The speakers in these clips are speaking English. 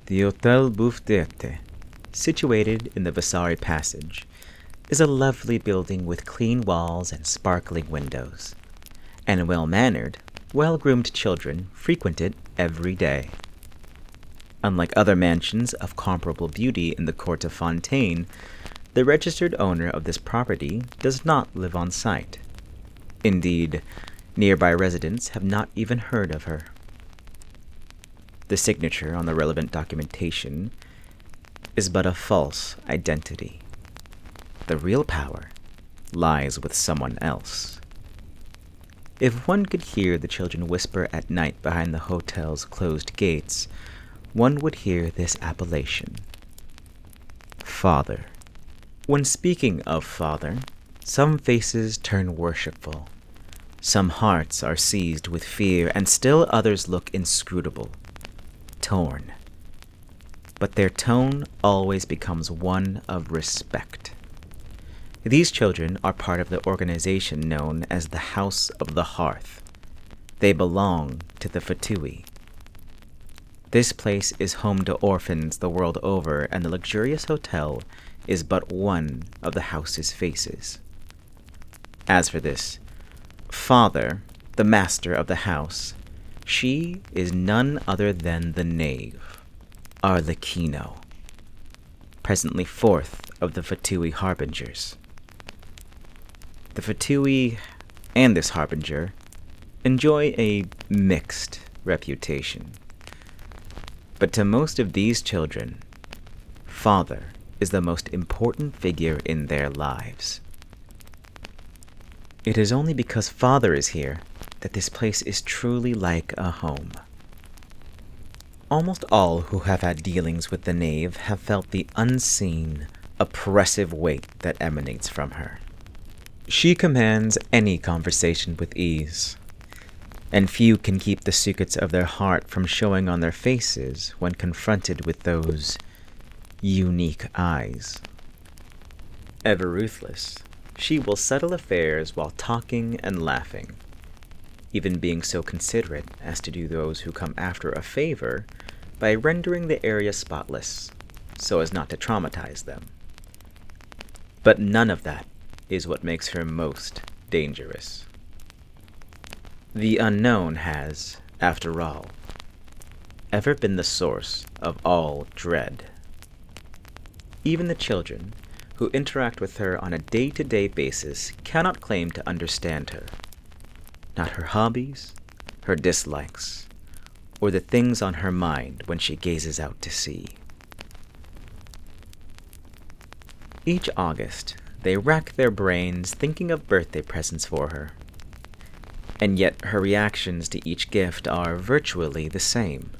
The Hôtel Bouffe d'Ete, situated in the Vasari Passage, is a lovely building with clean walls and sparkling windows, and well-mannered, well-groomed children frequent it every day. Unlike other mansions of comparable beauty in the court of Fontaine, the registered owner of this property does not live on site. Indeed, nearby residents have not even heard of her. The signature on the relevant documentation is but a false identity. The real power lies with someone else. If one could hear the children whisper at night behind the hotel's closed gates, one would hear this appellation: Father. When speaking of Father, some faces turn worshipful, some hearts are seized with fear, and still others look inscrutable, torn. But their tone always becomes one of respect. These children are part of the organization known as the House of the Hearth. They belong to the Fatui. This place is home to orphans the world over, and the luxurious hotel is but one of the house's faces. As for this Father, the master of the house, she is none other than the knave, Arlecchino, presently fourth of the Fatui harbingers. The Fatui and this harbinger enjoy a mixed reputation. But to most of these children, Father is the most important figure in their lives. It is only because Father is here that this place is truly like a home. Almost all who have had dealings with the knave have felt the unseen, oppressive weight that emanates from her. She commands any conversation with ease, and few can keep the secrets of their heart from showing on their faces when confronted with those unique eyes. Ever ruthless, she will settle affairs while talking and laughing, even being so considerate as to do those who come after a favor by rendering the area spotless, so as not to traumatize them. But none of that is what makes her most dangerous. The unknown has, after all, ever been the source of all dread. Even the children who interact with her on a day-to-day basis cannot claim to understand her. Not her hobbies, her dislikes, or the things on her mind when she gazes out to sea. Each August, they rack their brains thinking of birthday presents for her. And yet her reactions to each gift are virtually the same.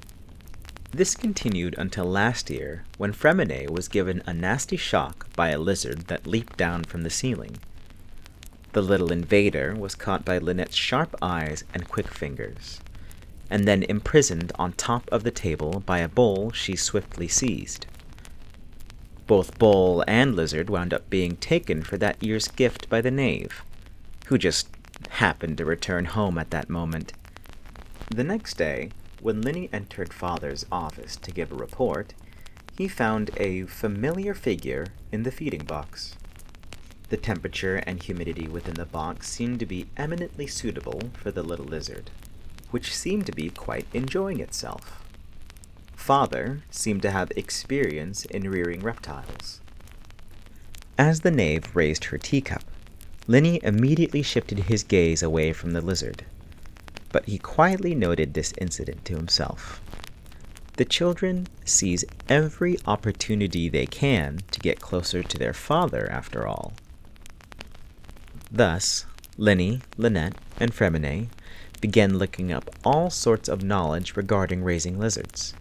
This continued until last year, when Fremine was given a nasty shock by a lizard that leaped down from the ceiling. The little invader was caught by Lynette's sharp eyes and quick fingers, and then imprisoned on top of the table by a bowl she swiftly seized. Both bowl and lizard wound up being taken for that year's gift by the knave, who just happened to return home at that moment. The next day, when Linny entered Father's office to give a report, he found a familiar figure in the feeding box. The temperature and humidity within the box seemed to be eminently suitable for the little lizard, which seemed to be quite enjoying itself. Father seemed to have experience in rearing reptiles. As the knave raised her teacup, Linny immediately shifted his gaze away from the lizard, but he quietly noted this incident to himself. The children seize every opportunity they can to get closer to their father, after all. Thus, Linny, Lynette, and Fremine began looking up all sorts of knowledge regarding raising lizards,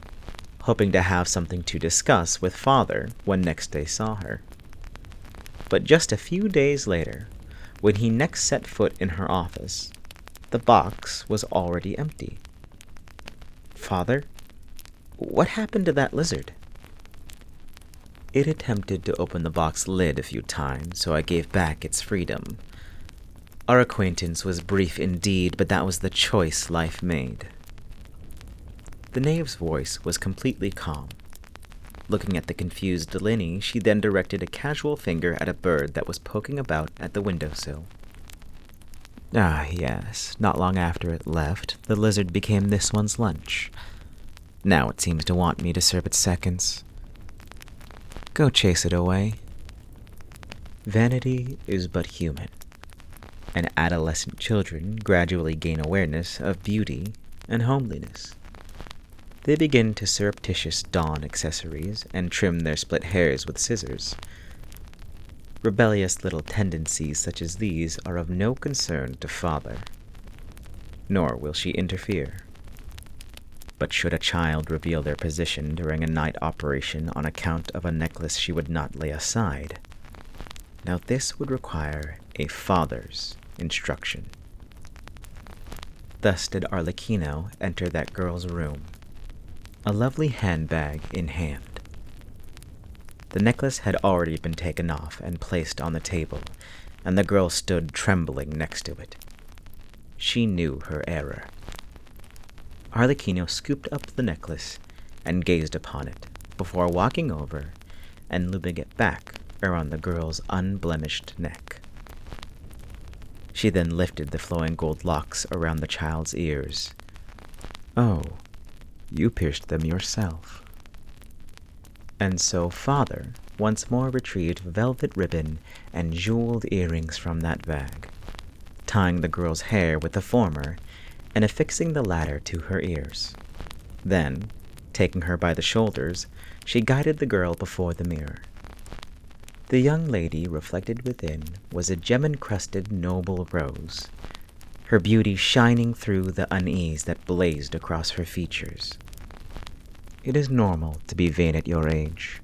hoping to have something to discuss with Father when next they saw her. But just a few days later, when he next set foot in her office, the box was already empty. Father, what happened to that lizard? It attempted to open the box lid a few times, so I gave back its freedom. Our acquaintance was brief indeed, but that was the choice life made. The knave's voice was completely calm, Looking at the confused Delaney, she then directed a casual finger at a bird that was poking about at the windowsill. Ah, yes, not long after it left, the lizard became this one's lunch. Now it seems to want me to serve it seconds. Go chase it away. Vanity is but human, and adolescent children gradually gain awareness of beauty and homeliness. They begin to surreptitious don accessories and trim their split hairs with scissors. Rebellious little tendencies such as these are of no concern to Father, nor will she interfere. But should a child reveal their position during a night operation on account of a necklace she would not lay aside, now this would require a father's instruction. Thus did Arlecchino enter that girl's room, a lovely handbag in hand. The necklace had already been taken off and placed on the table, and the girl stood trembling next to it. She knew her error. Arlecchino scooped up the necklace and gazed upon it before walking over and looping it back around the girl's unblemished neck. She then lifted the flowing gold locks around the child's ears. Oh, you pierced them yourself. And so Father once more retrieved velvet ribbon and jeweled earrings from that bag, tying the girl's hair with the former and affixing the latter to her ears. Then, taking her by the shoulders, she guided the girl before the mirror. The young lady reflected within was a gem-encrusted noble rose, her beauty shining through the unease that blazed across her features. It is normal to be vain at your age,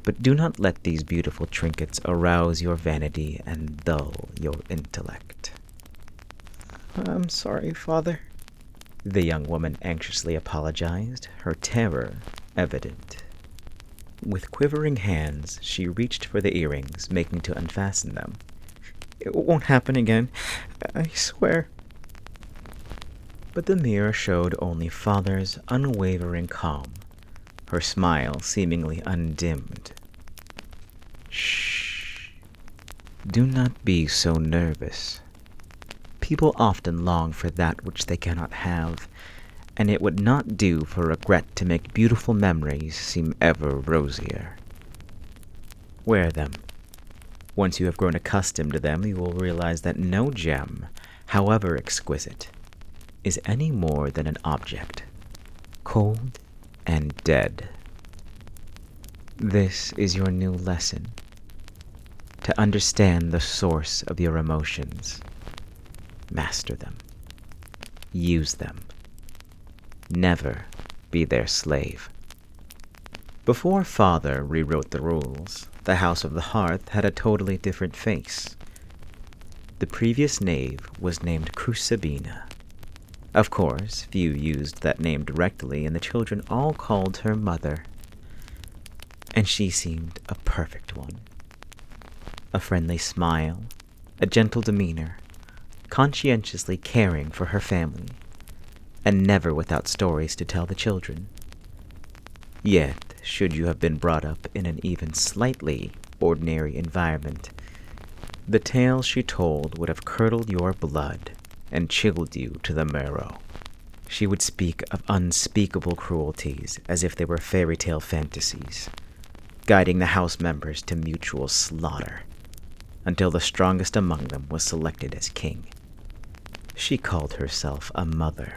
but do not let these beautiful trinkets arouse your vanity and dull your intellect. I'm sorry, Father, the young woman anxiously apologized, her terror evident. With quivering hands, she reached for the earrings, making to unfasten them. It won't happen again, I swear. But the mirror showed only Father's unwavering calm, her smile seemingly undimmed. Shh. Do not be so nervous. People often long for that which they cannot have, and it would not do for regret to make beautiful memories seem ever rosier. Wear them. Once you have grown accustomed to them, you will realize that no gem, however exquisite, is any more than an object, cold and dead. This is your new lesson, to understand the source of your emotions. Master them. Use them. Never be their slave. Before Father rewrote the rules, the House of the Hearth had a totally different face. The previous knave was named Crucibina. Of course, few used that name directly, and the children all called her Mother. And she seemed a perfect one. A friendly smile, a gentle demeanor, conscientiously caring for her family, and never without stories to tell the children. Yet, should you have been brought up in an even slightly ordinary environment, the tales she told would have curdled your blood and chilled you to the marrow. She would speak of unspeakable cruelties as if they were fairy tale fantasies, guiding the house members to mutual slaughter, until the strongest among them was selected as king. She called herself a mother,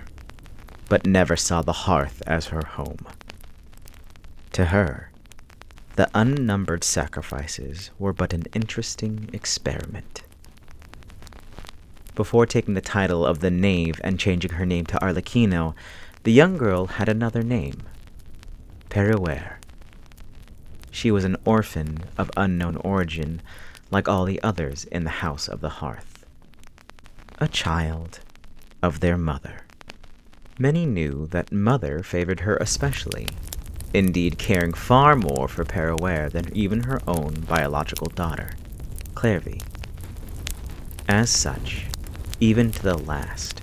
but never saw the hearth as her home. To her, the unnumbered sacrifices were but an interesting experiment. Before taking the title of the Knave and changing her name to Arlecchino, the young girl had another name, Perouer. She was an orphan of unknown origin, like all the others in the House of the Hearth. A child of their mother. Many knew that Mother favored her especially, indeed caring far more for Perouer than even her own biological daughter, Clairvy. As such, even to the last,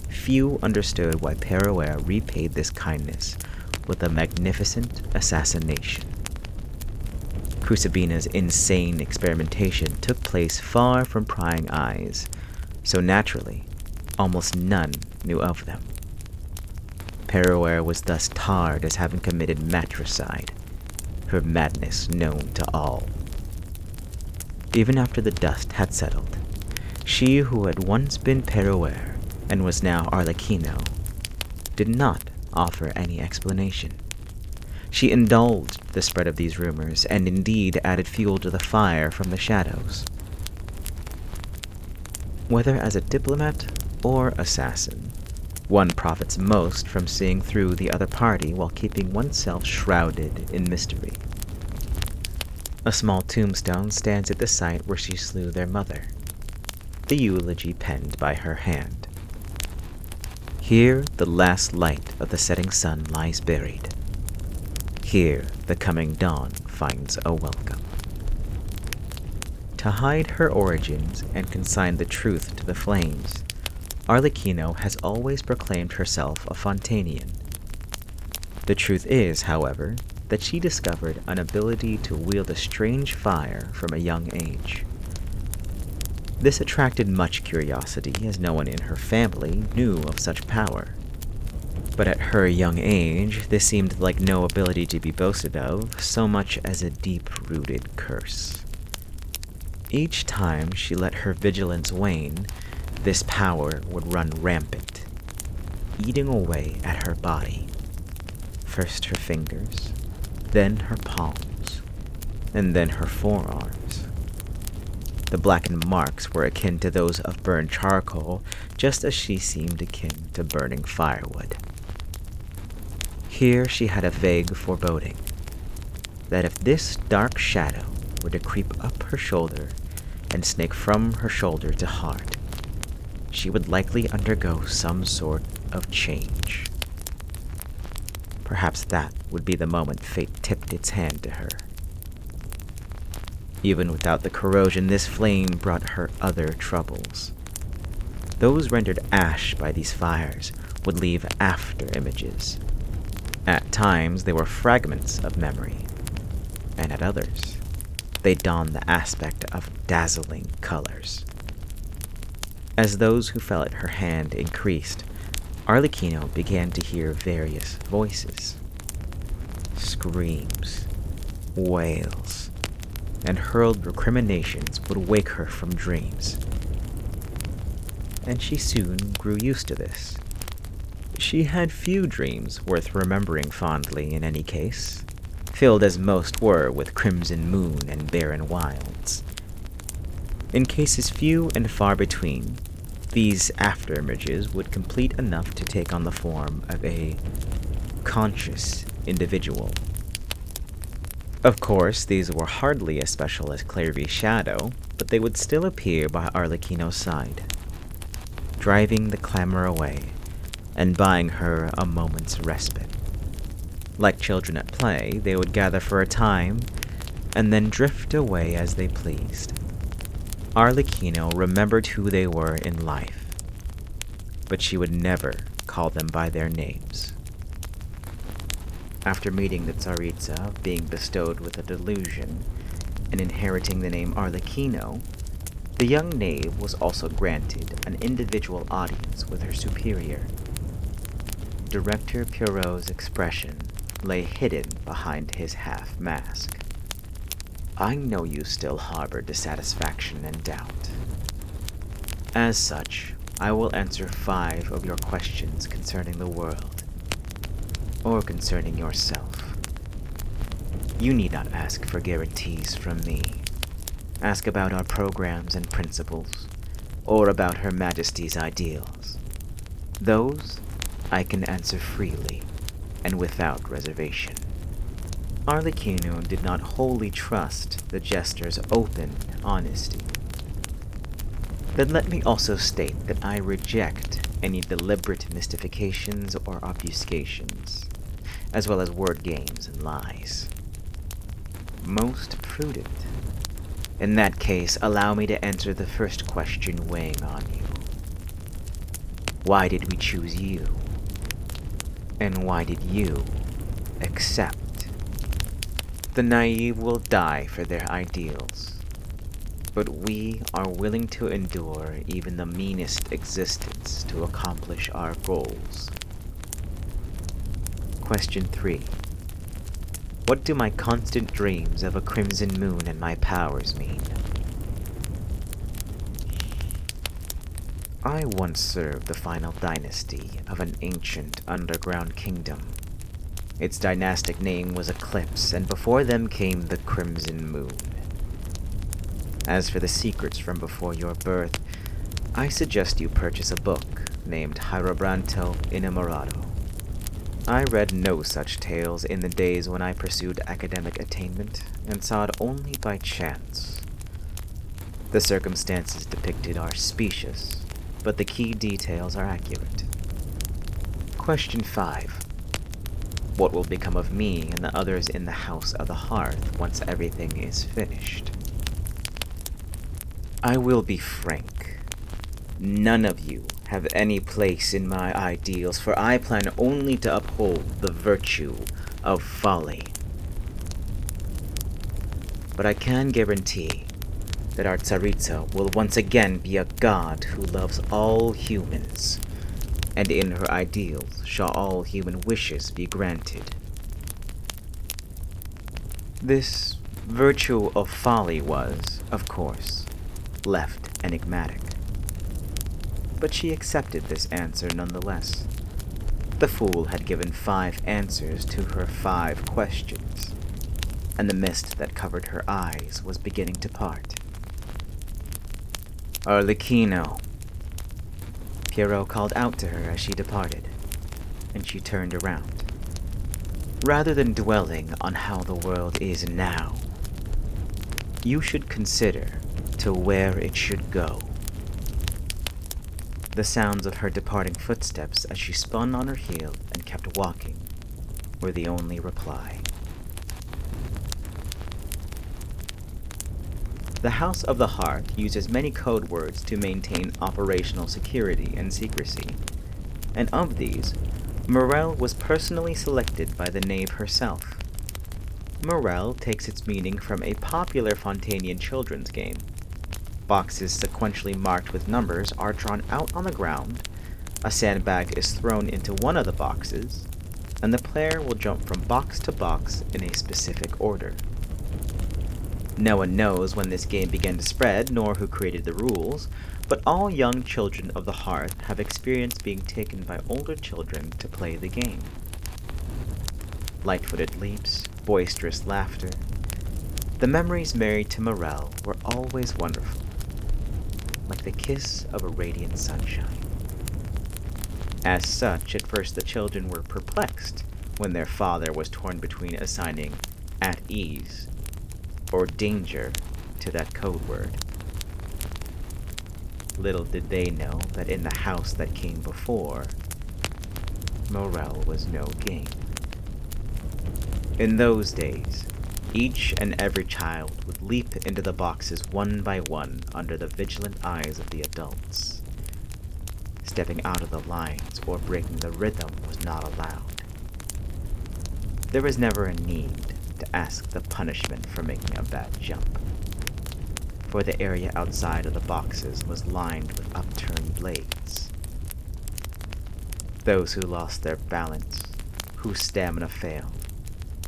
few understood why Perouer repaid this kindness with a magnificent assassination. Crucibina's insane experimentation took place far from prying eyes, so naturally, almost none knew of them. Perouer was thus tarred as having committed matricide, her madness known to all. Even after the dust had settled, she who had once been Perouer and was now Arlecchino did not offer any explanation. She indulged the spread of these rumors and indeed added fuel to the fire from the shadows. Whether as a diplomat or assassin, one profits most from seeing through the other party while keeping oneself shrouded in mystery. A small tombstone stands at the site where she slew their mother, the eulogy penned by her hand. Here the last light of the setting sun lies buried. Here the coming dawn finds a welcome. To hide her origins and consign the truth to the flames, Arlecchino has always proclaimed herself a Fontanian. The truth is, however, that she discovered an ability to wield a strange fire from a young age. This attracted much curiosity, as no one in her family knew of such power. But at her young age, this seemed like no ability to be boasted of, so much as a deep-rooted curse. Each time she let her vigilance wane, this power would run rampant, eating away at her body. First her fingers, then her palms, and then her forearms. The blackened marks were akin to those of burned charcoal, just as she seemed akin to burning firewood. Here she had a vague foreboding that if this dark shadow were to creep up her shoulder and snake from her shoulder to heart, she would likely undergo some sort of change. Perhaps that would be the moment fate tipped its hand to her. Even without the corrosion, this flame brought her other troubles. Those rendered ash by these fires would leave after images. At times, they were fragments of memory, and at others, they donned the aspect of dazzling colors. As those who fell at her hand increased, Arlecchino began to hear various voices. Screams, wails, and hurled recriminations would wake her from dreams. And she soon grew used to this. She had few dreams worth remembering fondly in any case, filled as most were with crimson moon and barren wilds. In cases few and far between, these after-images would complete enough to take on the form of a conscious individual. Of course, these were hardly as special as Clairvy's shadow, but they would still appear by Arlecchino's side, driving the clamor away and buying her a moment's respite. Like children at play, they would gather for a time and then drift away as they pleased. Arlecchino remembered who they were in life, but she would never call them by their names. After meeting the Tsaritsa, being bestowed with a delusion, and inheriting the name Arlecchino, the young knave was also granted an individual audience with her superior. Director Pierrot's expression lay hidden behind his half-mask. I know you still harbor dissatisfaction and doubt. As such, I will answer 5 of your questions concerning the world, or concerning yourself. You need not ask for guarantees from me. Ask about our programs and principles, or about Her Majesty's ideals. Those I can answer freely and without reservation. Arlecchino did not wholly trust the jester's open honesty. Then let me also state that I reject any deliberate mystifications or obfuscations, as well as word games and lies. Most prudent. In that case, allow me to answer the first question weighing on you. Why did we choose you? And why did you accept The naive will die for their ideals, but we are willing to endure even the meanest existence to accomplish our goals. Question 3. What do my constant dreams of a crimson moon and my powers mean? I once served the final dynasty of an ancient underground kingdom. Its dynastic name was Eclipse, and before them came the Crimson Moon. As for the secrets from before your birth, I suggest you purchase a book named Hierobranto Inamorado. I read no such tales in the days when I pursued academic attainment, and saw it only by chance. The circumstances depicted are specious, but the key details are accurate. Question 5. What will become of me and the others in the House of the Hearth once everything is finished? I will be frank. None of you have any place in my ideals, for I plan only to uphold the virtue of folly. But I can guarantee that our Tsaritsa will once again be a god who loves all humans, and in her ideals shall all human wishes be granted. This virtue of folly was, of course, left enigmatic. But she accepted this answer nonetheless. The fool had given 5 answers to her 5 questions, and the mist that covered her eyes was beginning to part. Arlecchino. Pierrot called out to her as she departed, and she turned around. Rather than dwelling on how the world is now, you should consider to where it should go. The sounds of her departing footsteps as she spun on her heel and kept walking were the only reply. The House of the Hearth uses many code words to maintain operational security and secrecy, and of these, Morel was personally selected by the knave herself. Morel takes its meaning from a popular Fontanian children's game. Boxes sequentially marked with numbers are drawn out on the ground, a sandbag is thrown into one of the boxes, and the player will jump from box to box in a specific order. No one knows when this game began to spread, nor who created the rules, but all young children of the Hearth have experienced being taken by older children to play the game. Light-footed leaps, boisterous laughter. The memories married to Morel were always wonderful, like the kiss of a radiant sunshine. As such, at first the children were perplexed when their father was torn between assigning "at ease" or "danger" to that code word. Little did they know that in the house that came before, Morel was no game. In those days, each and every child would leap into the boxes one by one under the vigilant eyes of the adults. Stepping out of the lines or breaking the rhythm was not allowed. There was never a need to ask the punishment for making a bad jump, for the area outside of the boxes was lined with upturned blades. Those who lost their balance, whose stamina failed,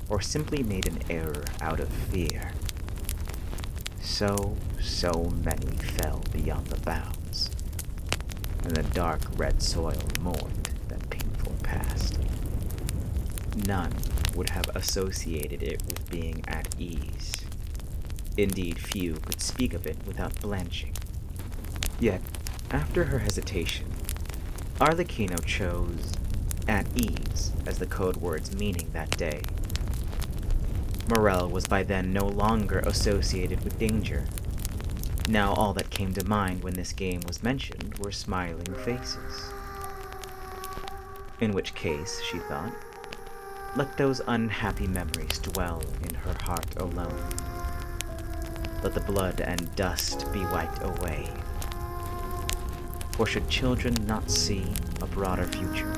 or simply made an error out of fear. So many fell beyond the bounds, and the dark red soil mourned that painful past. None would have associated it with being at ease. Indeed, few could speak of it without blanching. Yet, after her hesitation, Arlecchino chose "at ease" as the code word's meaning that day. Morel was by then no longer associated with danger. Now all that came to mind when this game was mentioned were smiling faces. In which case, she thought, let those unhappy memories dwell in her heart alone. Let the blood and dust be wiped away. For should children not see a broader future?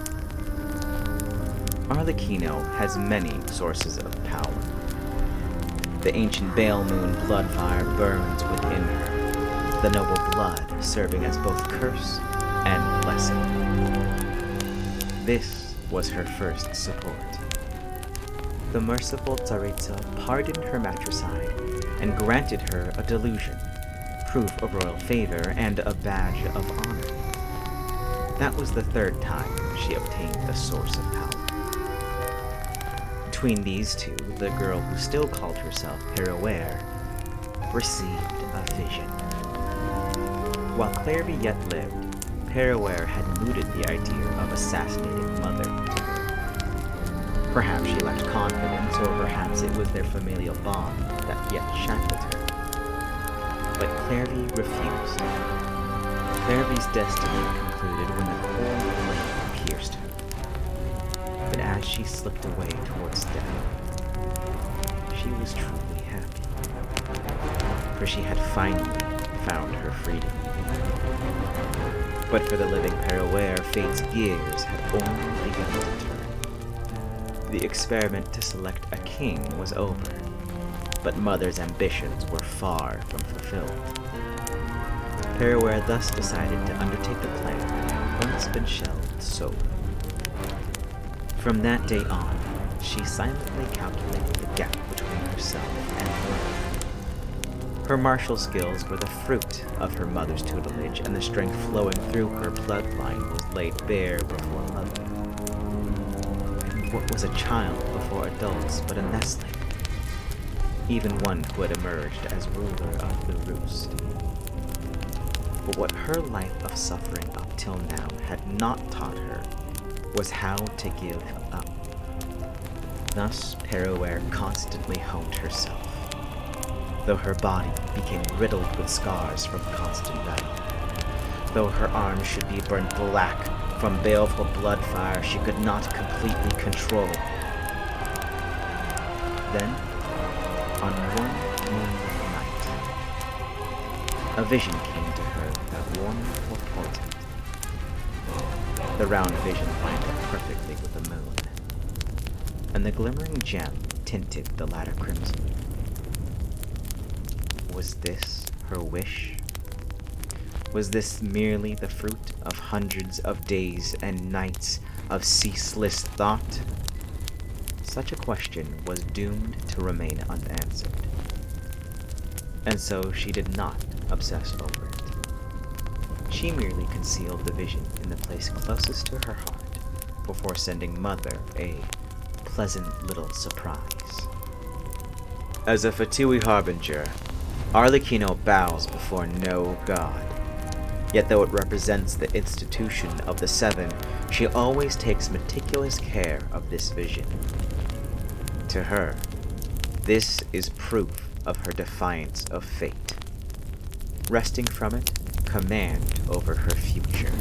Arlecchino has many sources of power. The ancient Bale Moon blood fire burns within her, the noble blood serving as both curse and blessing. This was her first support. The merciful Tsaritsa pardoned her matricide and granted her a delusion, proof of royal favor and a badge of honor. That was the third time she obtained the source of power. Between these two, the girl who still called herself Perouere received a vision. While Clairvy yet lived, Perouere had mooted the idea of assassinating Mother to her. Perhaps she lacked confidence, or perhaps it was their familial bond that yet shackled her. But Clairvy refused. Clairvy's destiny concluded when the cold blade pierced her. But as she slipped away towards death, she was truly happy, for she had finally found her freedom. But for the living Perouere, fate's gears had only begun to turn. The experiment to select a king was over, but Mother's ambitions were far from fulfilled. Perouere thus decided to undertake the plan that had once been shelved solely. From that day on, she silently calculated the gap between herself and Mother. Her martial skills were the fruit of her mother's tutelage, and the strength flowing through her bloodline was laid bare before Mother. And what was a child before adults but a nestling? Even one who had emerged as ruler of the roost. But what her life of suffering up till now had not taught her was how to give up. Thus, Perouere constantly honed herself, though her body became riddled with scars from constant battle. Though her arms should be burnt black from baleful blood fire she could not completely control. Then, on one moonlit night, a vision came to her that warned or portent. The round vision lined up perfectly with the moon, and the glimmering gem tinted the latter crimson. Was this her wish? Was this merely the fruit of hundreds of days and nights of ceaseless thought? Such a question was doomed to remain unanswered, and so she did not obsess over it. She merely concealed the vision in the place closest to her heart before sending Mother a pleasant little surprise. As a Fatui harbinger, Arlecchino bows before no god. Yet though it represents the institution of the Seven, she always takes meticulous care of this vision. To her, this is proof of her defiance of fate. Wresting from it command over her future.